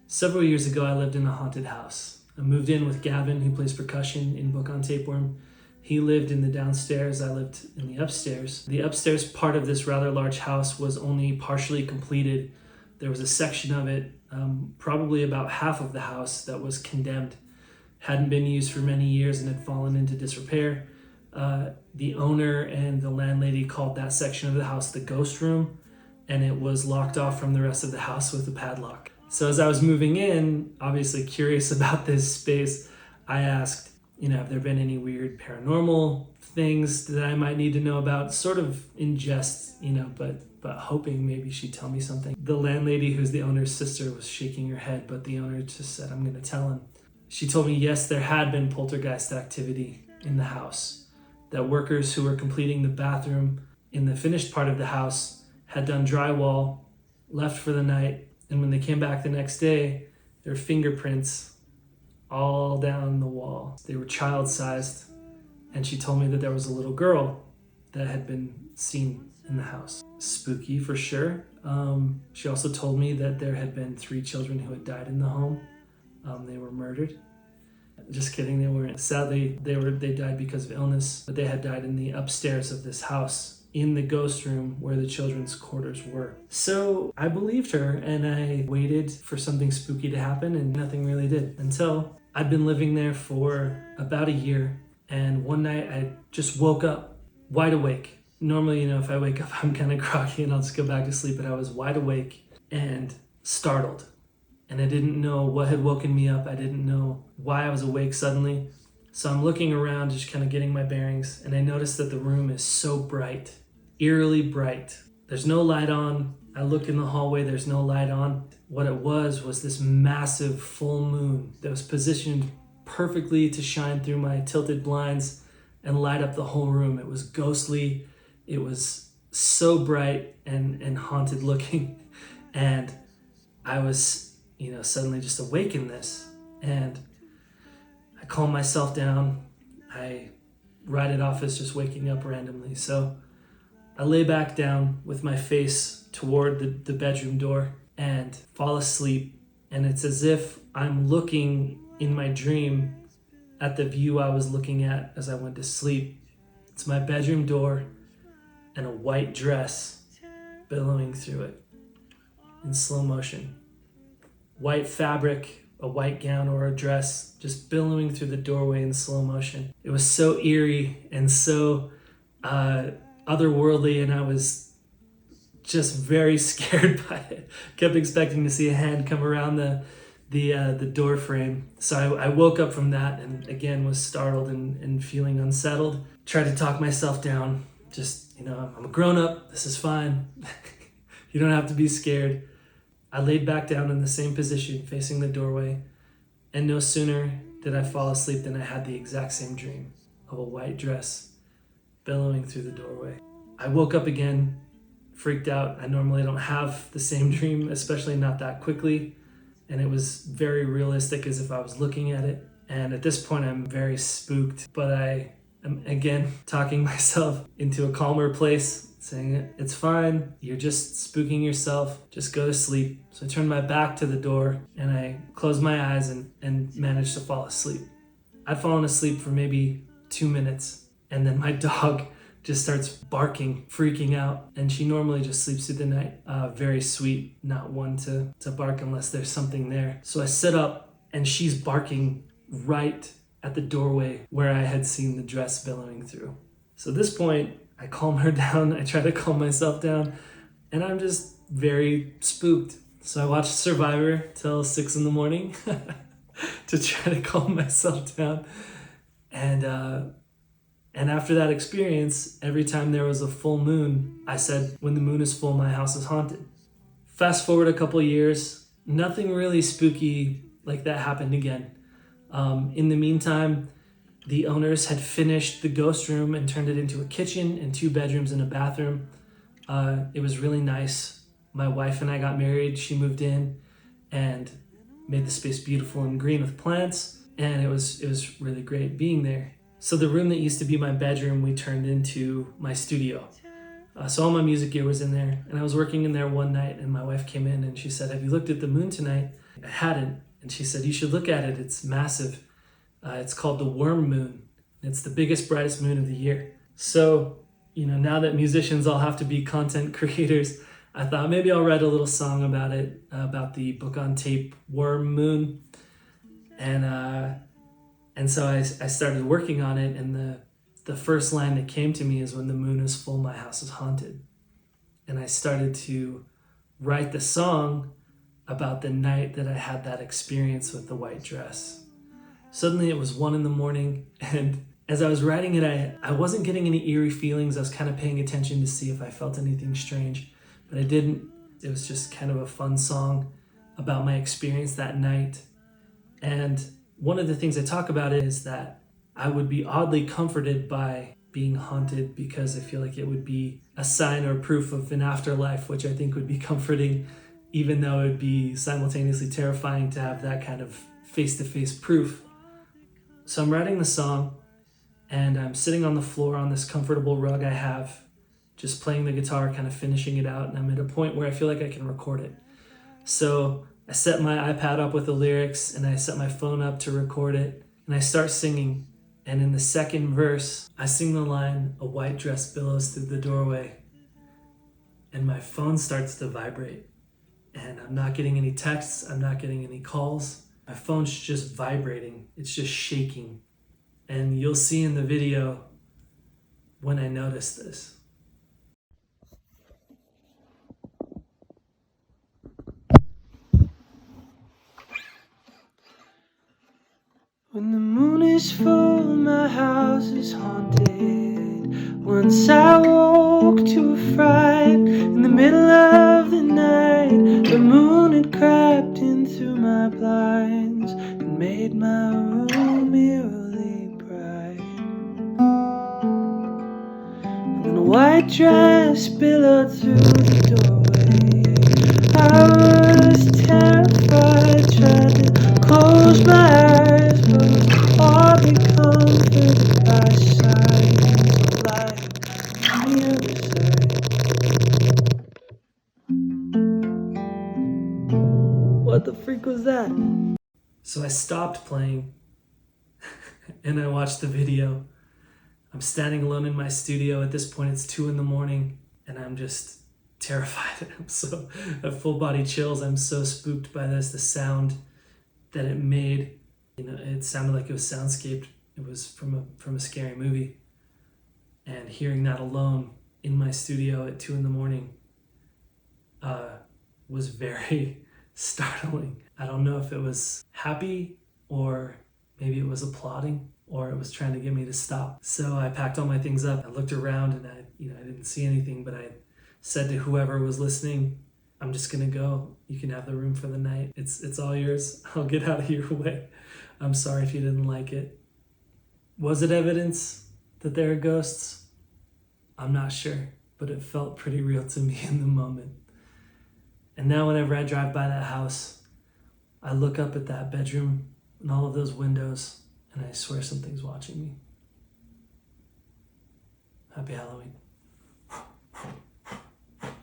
Several years ago, I lived in a haunted house. I moved in with Gavin, who plays percussion in Book on Tapeworm. He lived in the downstairs, I lived in the upstairs. The upstairs part of this rather large house was only partially completed. There was a section of it, probably about half of the house, that was condemned. Hadn't been used for many years and had fallen into disrepair. The owner and the landlady called that section of the house the ghost room, and it was locked off from the rest of the house with a padlock. So as I was moving in, obviously curious about this space, I asked, have there been any weird paranormal things that I might need to know about? Sort of in jest, but hoping maybe she'd tell me something. The landlady, who's the owner's sister, was shaking her head, but the owner just said, I'm going to tell him. She told me, yes, there had been poltergeist activity in the house, that workers who were completing the bathroom in the finished part of the house had done drywall, left for the night, and when they came back the next day, there were fingerprints all down the wall. They were child-sized, and she told me that there was a little girl that had been seen in the house. Spooky for sure. She also told me that there had been 3 children who had died in the home. They were murdered. Just kidding, they weren't. Sadly, they died because of illness, but they had died in the upstairs of this house, in the ghost room where the children's quarters were. So I believed her, and I waited for something spooky to happen, and nothing really did, until I'd been living there for about a year, and one night I just woke up wide awake. Normally, if I wake up, I'm kind of groggy and I'll just go back to sleep, but I was wide awake and startled. And I didn't know what had woken me up. I didn't know why I was awake suddenly. So I'm looking around, just kind of getting my bearings, and I noticed that the room is so bright, eerily bright. There's no light on. I look in the hallway, there's no light on. What it was this massive full moon that was positioned perfectly to shine through my tilted blinds and light up the whole room. It was ghostly. It was so bright and haunted looking. And I was suddenly just awake in this, and I calm myself down. I write it off as just waking up randomly. So I lay back down with my face toward the bedroom door and fall asleep. And it's as if I'm looking in my dream at the view I was looking at as I went to sleep. It's my bedroom door and a white dress billowing through it in slow motion. White fabric, a white gown or a dress, just billowing through the doorway in slow motion. It was so eerie and so otherworldly, and I was just very scared by it. Kept expecting to see a hand come around the door frame. So I woke up from that and again was startled and feeling unsettled. Tried to talk myself down. Just, I'm a grown up. This is fine. You don't have to be scared. I laid back down in the same position, facing the doorway, and no sooner did I fall asleep than I had the exact same dream of a white dress billowing through the doorway. I woke up again, freaked out. I normally don't have the same dream, especially not that quickly, and it was very realistic, as if I was looking at it. And at this point, I'm very spooked, but I am again talking myself into a calmer place, saying, it's fine, you're just spooking yourself, just go to sleep. So I turned my back to the door and I closed my eyes and managed to fall asleep. I'd fallen asleep for maybe 2 minutes, and then my dog just starts barking, freaking out, and she normally just sleeps through the night. Very sweet, not one to bark unless there's something there. So I sit up and she's barking right at the doorway where I had seen the dress billowing through. So at this point, I calm her down, I try to calm myself down, and I'm just very spooked. So I watched Survivor till 6 a.m. to try to calm myself down. And after that experience, every time there was a full moon, I said, when the moon is full, my house is haunted. Fast forward a couple years, nothing really spooky like that happened again. In the meantime, the owners had finished the ghost room and turned it into a kitchen and 2 bedrooms and a bathroom. It was really nice. My wife and I got married. She moved in and made the space beautiful and green with plants. And it was really great being there. So the room that used to be my bedroom, we turned into my studio. So all my music gear was in there, and I was working in there one night, and my wife came in and she said, "Have you looked at the moon tonight?" I hadn't, and she said, "You should look at it. It's massive. It's called the worm moon. It's the biggest, brightest moon of the year." So, now that musicians all have to be content creators, I thought maybe I'll write a little song about it, about the Book on Tape worm moon. And so I started working on it, and the first line that came to me is, "When the moon is full, my house is haunted." And I started to write the song about the night that I had that experience with the white dress. Suddenly it was 1 a.m, and as I was writing it, I wasn't getting any eerie feelings. I was kind of paying attention to see if I felt anything strange, but I didn't. It was just kind of a fun song about my experience that night. And one of the things I talk about is that I would be oddly comforted by being haunted, because I feel like it would be a sign or proof of an afterlife, which I think would be comforting, even though it would be simultaneously terrifying to have that kind of face-to-face proof. So I'm writing the song, and I'm sitting on the floor on this comfortable rug I have, just playing the guitar, kind of finishing it out, and I'm at a point where I feel like I can record it. So I set my iPad up with the lyrics, and I set my phone up to record it, and I start singing. And in the second verse, I sing the line, "A white dress billows through the doorway," and my phone starts to vibrate. And I'm not getting any texts, I'm not getting any calls. My phone's just vibrating, it's just shaking. And you'll see in the video when I notice this. When the moon is full, my house is haunted. Once I woke to a fright in the middle of the night. The moon had crept in through my blinds and made my room eerily bright. And a white dress billowed through the doorway. I was terrified, tried to close my eyes, but was hardly comforted by signs of light on the other side. What the freak was that? So I stopped playing and I watched the video. I'm standing alone in my studio. At this point, it's 2 a.m, and I'm just terrified. I have full body chills. I'm so spooked by this. The sound that it made, it sounded like it was soundscaped. It was from a scary movie. And hearing that alone in my studio at 2 a.m, was very startling. I don't know if it was happy, or maybe it was applauding, or it was trying to get me to stop. So I packed all my things up. I looked around, and I didn't see anything, but I said to whoever was listening, "I'm just gonna go. You can have the room for the night. It's all yours. I'll get out of your way. I'm sorry if you didn't like it." Was it evidence that there are ghosts? I'm not sure, but it felt pretty real to me in the moment. And now whenever I drive by that house, I look up at that bedroom and all of those windows, and I swear something's watching me. Happy Halloween.